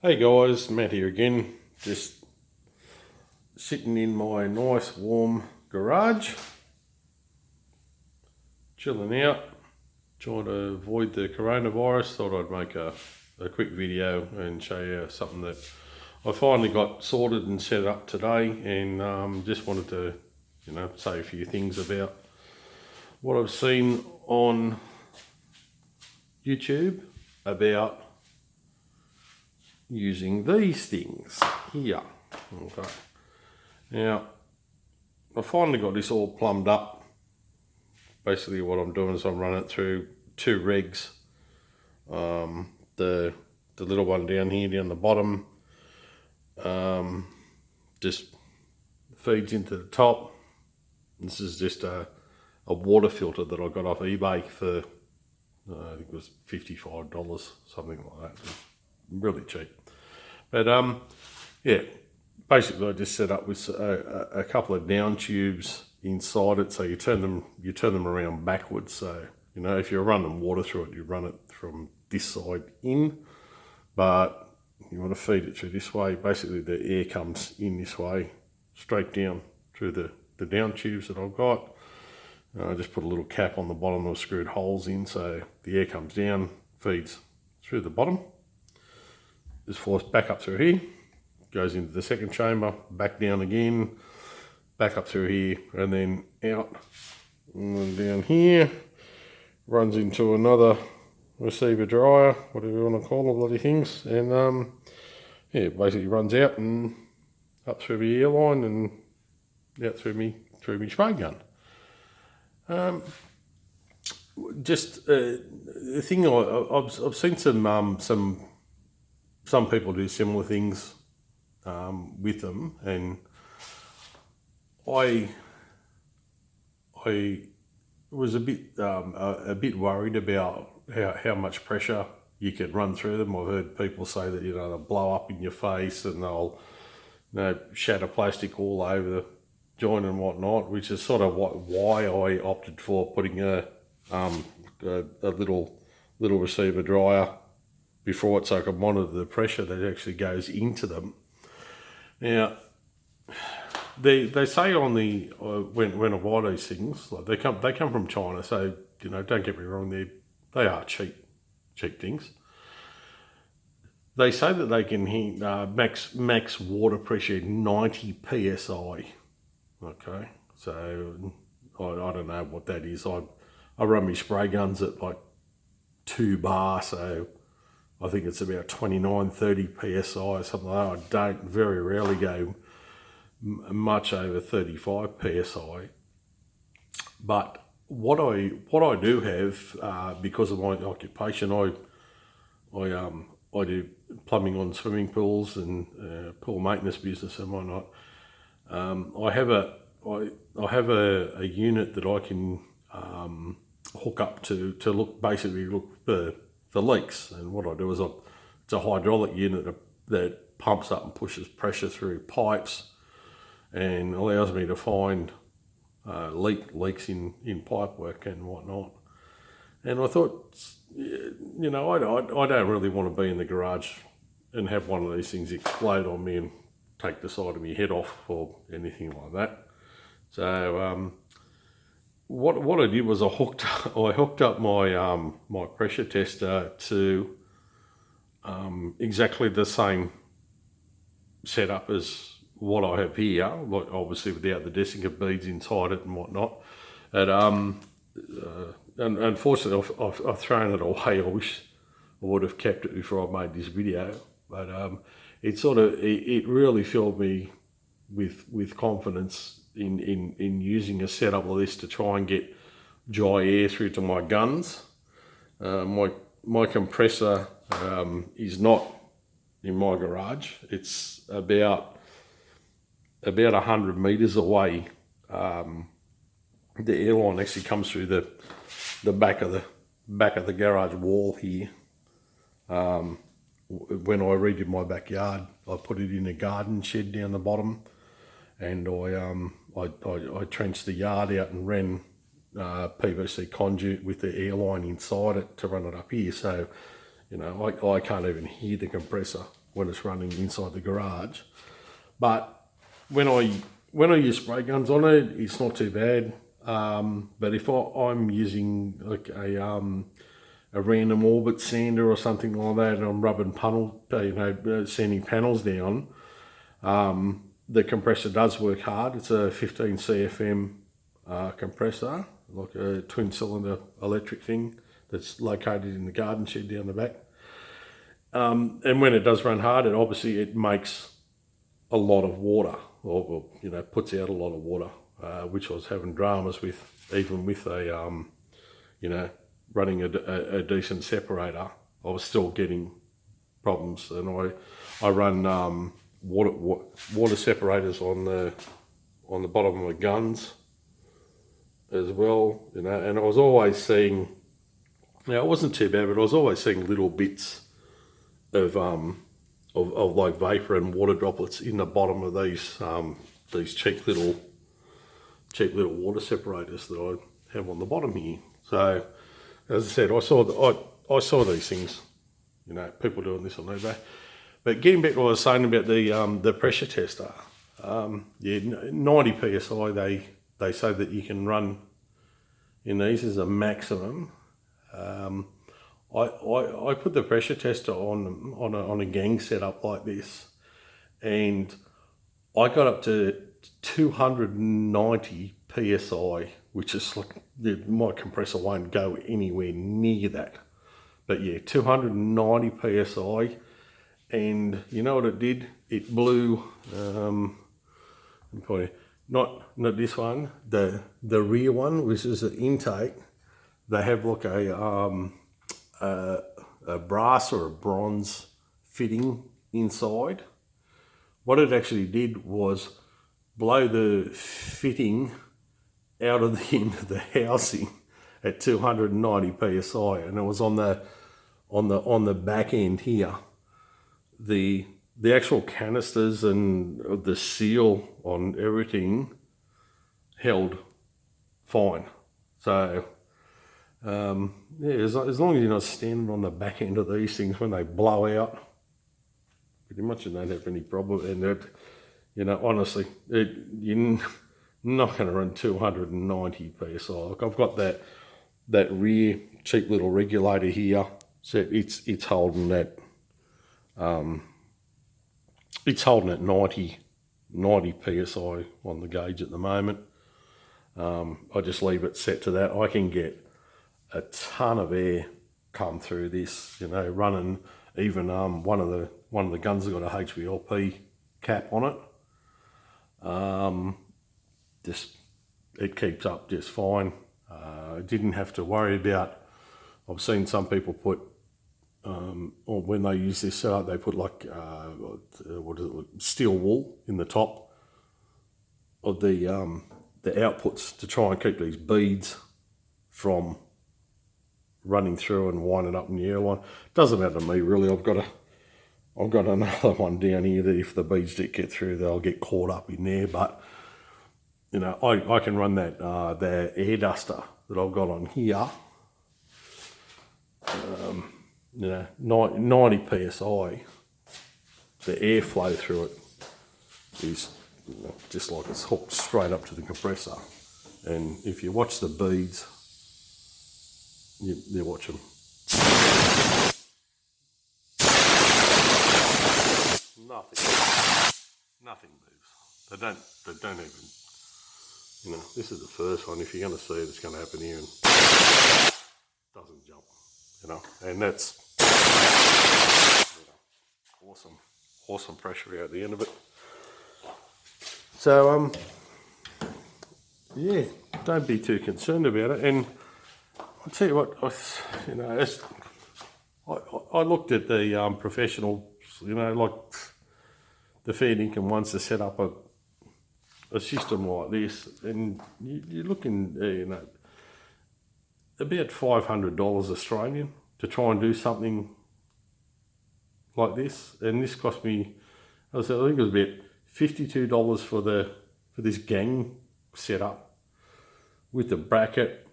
Hey guys, Matt here again, just sitting in my nice warm garage, chilling out, trying to avoid the coronavirus. Thought I'd make a quick video and show you something that I finally got sorted and set up today, and just wanted to, say a few things about what I've seen on YouTube about using these things here. Okay. Now, I finally got this all plumbed up. Basically what I'm doing is I'm running it through two regs. The little one down here, down the bottom, just feeds into the top. This is just a water filter that I got off eBay for, I think it was $55, something like that. Really cheap. But yeah, basically I just set up with a couple of down tubes inside it, so you turn them around backwards. So if you're running water through it, you run it from this side in, but you want to feed it through this way. Basically the air comes in this way straight down through the down tubes that I've got. I just put a little cap on the bottom of screwed holes in, so the air comes down, feeds through the bottom, is forced back up through here, goes into the second chamber, back down again, back up through here, and then out, and then down here, runs into another receiver dryer, whatever you want to call the bloody things, and yeah, basically runs out and up through the airline and out through me spray gun. The thing I've seen some people do similar things with them, and I was a bit worried about how much pressure you could run through them. I've heard people say that they'll blow up in your face and they'll shatter plastic all over the joint and whatnot, which is sort of why I opted for putting a little receiver dryer before it, so I can monitor the pressure that actually goes into them. Now, they say on the when I buy these things, like they come from China, so don't get me wrong, they are cheap things. They say that they can hit max water pressure 90 psi. Okay, so I don't know what that is. I run my spray guns at like 2 bar, so I think it's about 29, 30 psi or something like that. I don't very rarely go much over 35 psi. But what I do have, because of my occupation, I do plumbing on swimming pools and pool maintenance business and whatnot. I have a unit that I can hook up to look for leaks, and what I do is it's a hydraulic unit that pumps up and pushes pressure through pipes and allows me to find leaks in pipe work and whatnot. And I thought, I don't really want to be in the garage and have one of these things explode on me and take the side of my head off or anything like that. So what I did was I hooked up my my pressure tester to exactly the same setup as what I have here, like obviously without the desiccant beads inside it and whatnot. And unfortunately, I've thrown it away. I wish I would have kept it before I made this video, but it really filled me with confidence in using a setup like this to try and get dry air through to my guns. My compressor is not in my garage. It's about 100 meters away. The airline actually comes through the back of the garage wall here. When I redid my backyard, I put it in a garden shed down the bottom, and I trenched the yard out and ran PVC conduit with the airline inside it to run it up here. So, I can't even hear the compressor when it's running inside the garage. But when I use spray guns on it, it's not too bad. But if I'm using like a random orbit sander or something like that, and I'm rubbing sanding panels down, the compressor does work hard. It's a 15 CFM compressor, like a twin cylinder electric thing that's located in the garden shed down the back. And when it does run hard, it makes a lot of water, or puts out a lot of water, which I was having dramas with, even with a running a decent separator. I was still getting problems, and I run water separators on the bottom of my guns as well, and I was always seeing, it wasn't too bad, but I was always seeing little bits of like vapor and water droplets in the bottom of these cheap little water separators that I have on the bottom here. So, as I said, I saw these things, people doing this on eBay. But getting back to what I was saying about the pressure tester, 90 psi they say that you can run in these as a maximum. I put the pressure tester on a gang setup like this, and I got up to 290 psi, which is like my compressor won't go anywhere near that. But yeah, 290 psi, and you know what it did? It blew. Not this one, the rear one, which is the intake. They have like a brass or a bronze fitting inside. What it actually did was blow the fitting out of the end of the housing at 290 psi, and it was on the back end here. The actual canisters and the seal on everything held fine. So as long as you're not standing on the back end of these things when they blow out, pretty much you don't have any problem. And that, honestly, you're not going to run 290 psi. Like I've got that rear cheap little regulator here, so it's holding that. It's holding at 90 psi on the gauge at the moment. I just leave it set to that. I can get a ton of air come through this, running even one of the guns has got a HVLP cap on it. It keeps up just fine. I didn't have to worry about. I've seen some people put, or when they use this setup, they put like steel wool in the top of the outputs to try and keep these beads from running through and winding up in the airline. Doesn't matter to me really. I've got another one down here that if the beads did get through, they'll get caught up in there. But I can run that the air duster that I've got on here. 90 psi. The airflow through it is just like it's hooked straight up to the compressor. And if you watch the beads, you watch them. Nothing moves. They don't even, this is the first one. If you're going to see it, it's going to happen here and doesn't jump, and that's, awesome pressure out the end of it. So, don't be too concerned about it. And I'll tell you what, I looked at the professionals, like the fair income ones to set up a system like this, and you're looking, about $500 Australian to try and do something like this. And this cost me, I think it was about $52 for this gang setup with the bracket.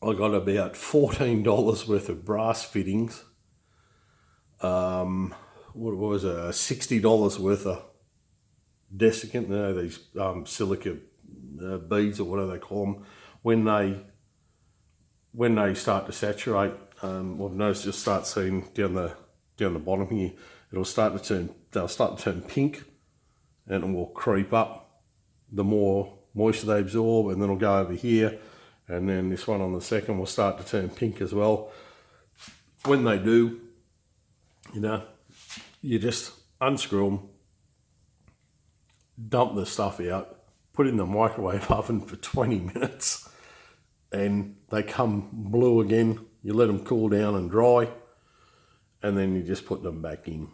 I got about $14 worth of brass fittings. what was it, $60 worth of desiccant, you know, these silica beads or whatever they call them. When they start to saturate, I've noticed you'll start seeing down the bottom here, they'll start to turn pink, and it will creep up the more moisture they absorb, and then it'll go over here, and then this one on the second will start to turn pink as well. When they do, you know, you just unscrew them, dump the stuff out, put it in the microwave oven for 20 minutes, and they come blue again. You let them cool down and dry, and then you just put them back in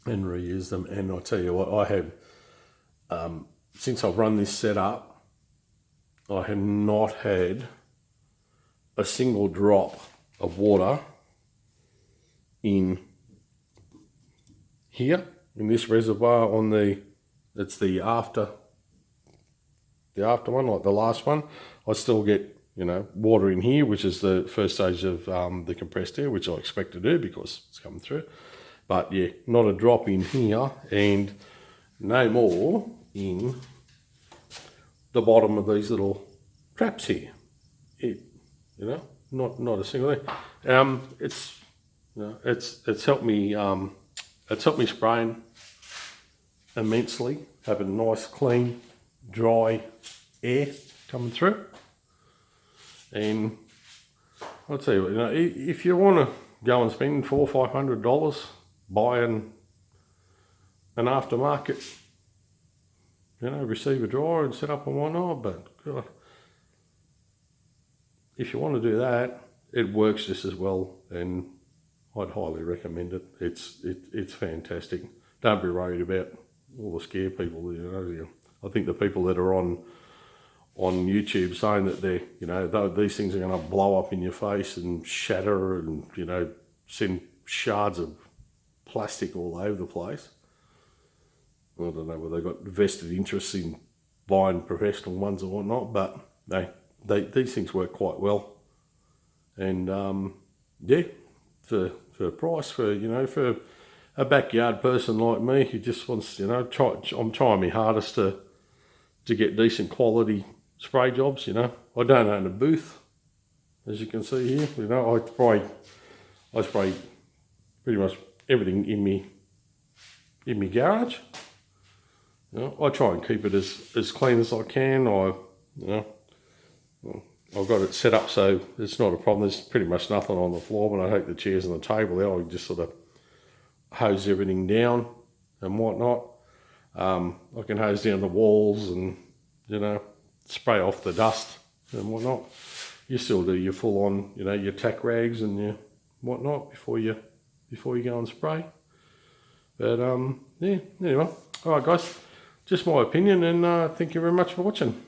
and reuse them. And I'll tell you what, I have, since I've run this setup, I have not had a single drop of water in here, in this reservoir on it's the after one, like the last one. I still get, you know, water in here, which is the first stage of the compressed air, which I expect to do because it's coming through. But yeah, not a drop in here, and no more in the bottom of these little traps here. You know, not a single thing. It's, you know, it's helped me. It's helped me spraying immensely, having nice, clean, dry air coming through. And I'll tell you what, you know, if you want to go and spend $400 or $500 buying an aftermarket, you know, receiver dryer and set up and whatnot, but God, if you want to do that, it works just as well, and I'd highly recommend it. It's fantastic. Don't be worried about all the scare people. You know, I think the people that are on YouTube saying that they're, you know, these things are going to blow up in your face and shatter and, you know, send shards of plastic all over the place. I don't know whether they've got vested interests in buying professional ones or whatnot, but these things work quite well. And yeah, for a price, for, you know, for a backyard person like me who just wants, you know, I'm trying my hardest to get decent quality spray jobs. You know, I don't own a booth, as you can see here. You know, I spray pretty much everything in me garage. You know, I try and keep it as clean as I can. I've got it set up so it's not a problem. There's pretty much nothing on the floor. When I take the chairs and the table there, I just sort of hose everything down and whatnot. I can hose down the walls and, you know, spray off the dust and whatnot. You still do your full on, you know, your tack rags and your whatnot before you go and spray. But yeah, anyway, all right guys, just my opinion, and thank you very much for watching.